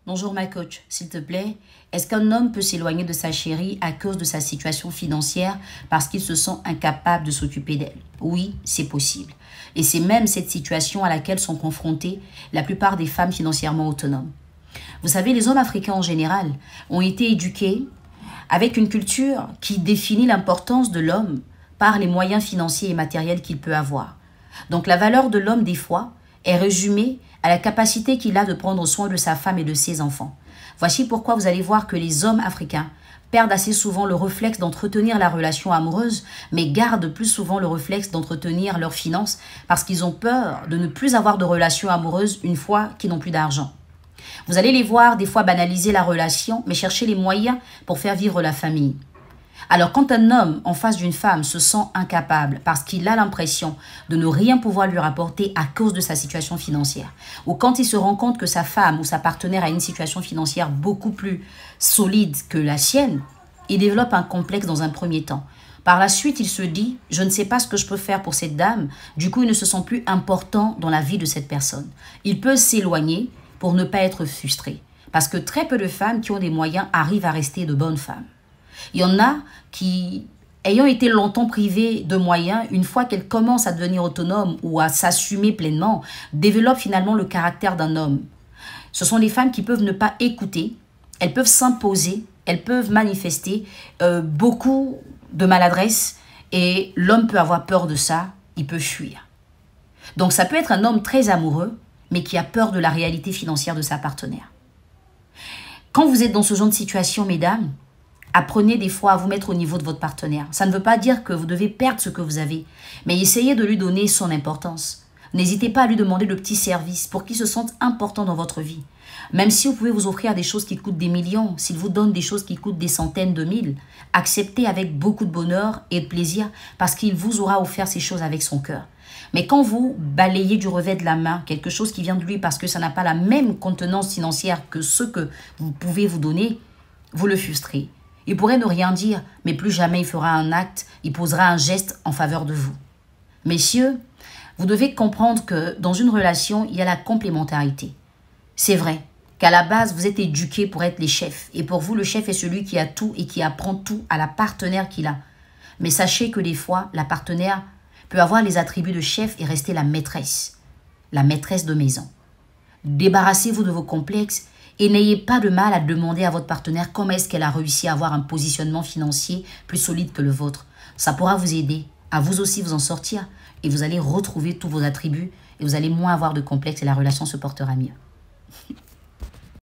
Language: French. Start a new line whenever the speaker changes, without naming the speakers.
Bonjour ma coach, s'il te plaît, est-ce qu'un homme peut s'éloigner de sa chérie à cause de sa situation financière parce qu'il se sent incapable de s'occuper d'elle? Oui, c'est possible. Et c'est même cette situation à laquelle sont confrontées la plupart des femmes financièrement autonomes. Vous savez, les hommes africains en général ont été éduqués avec une culture qui définit l'importance de l'homme par les moyens financiers et matériels qu'il peut avoir. Donc la valeur de l'homme, des fois, est résumée à la capacité qu'il a de prendre soin de sa femme et de ses enfants. Voici pourquoi vous allez voir que les hommes africains perdent assez souvent le réflexe d'entretenir la relation amoureuse, mais gardent plus souvent le réflexe d'entretenir leurs finances parce qu'ils ont peur de ne plus avoir de relation amoureuse une fois qu'ils n'ont plus d'argent. Vous allez les voir des fois banaliser la relation, mais chercher les moyens pour faire vivre la famille. Alors quand un homme en face d'une femme se sent incapable parce qu'il a l'impression de ne rien pouvoir lui rapporter à cause de sa situation financière, ou quand il se rend compte que sa femme ou sa partenaire a une situation financière beaucoup plus solide que la sienne, il développe un complexe dans un premier temps. Par la suite, il se dit « je ne sais pas ce que je peux faire pour cette dame », du coup il ne se sent plus important dans la vie de cette personne. Il peut s'éloigner pour ne pas être frustré, parce que très peu de femmes qui ont des moyens arrivent à rester de bonnes femmes. Il y en a qui, ayant été longtemps privées de moyens, une fois qu'elles commencent à devenir autonomes ou à s'assumer pleinement, développent finalement le caractère d'un homme. Ce sont des femmes qui peuvent ne pas écouter, elles peuvent s'imposer, elles peuvent manifester beaucoup de maladresse et l'homme peut avoir peur de ça, il peut fuir. Donc ça peut être un homme très amoureux, mais qui a peur de la réalité financière de sa partenaire. Quand vous êtes dans ce genre de situation, mesdames, apprenez des fois à vous mettre au niveau de votre partenaire. Ça ne veut pas dire que vous devez perdre ce que vous avez, mais essayez de lui donner son importance. N'hésitez pas à lui demander de petits services pour qu'il se sente important dans votre vie. Même si vous pouvez vous offrir des choses qui coûtent des millions, s'il vous donne des choses qui coûtent des centaines de mille, acceptez avec beaucoup de bonheur et de plaisir parce qu'il vous aura offert ces choses avec son cœur. Mais quand vous balayez du revers de la main quelque chose qui vient de lui parce que ça n'a pas la même contenance financière que ce que vous pouvez vous donner, vous le frustrez. Il pourrait ne rien dire, mais plus jamais il fera un acte, il posera un geste en faveur de vous. Messieurs, vous devez comprendre que dans une relation, il y a la complémentarité. C'est vrai qu'à la base, vous êtes éduqués pour être les chefs. Et pour vous, le chef est celui qui a tout et qui apprend tout à la partenaire qu'il a. Mais sachez que des fois, la partenaire peut avoir les attributs de chef et rester la maîtresse de maison. Débarrassez-vous de vos complexes et n'ayez pas de mal à demander à votre partenaire comment est-ce qu'elle a réussi à avoir un positionnement financier plus solide que le vôtre. Ça pourra vous aider à vous aussi vous en sortir et vous allez retrouver tous vos attributs et vous allez moins avoir de complexes et la relation se portera mieux.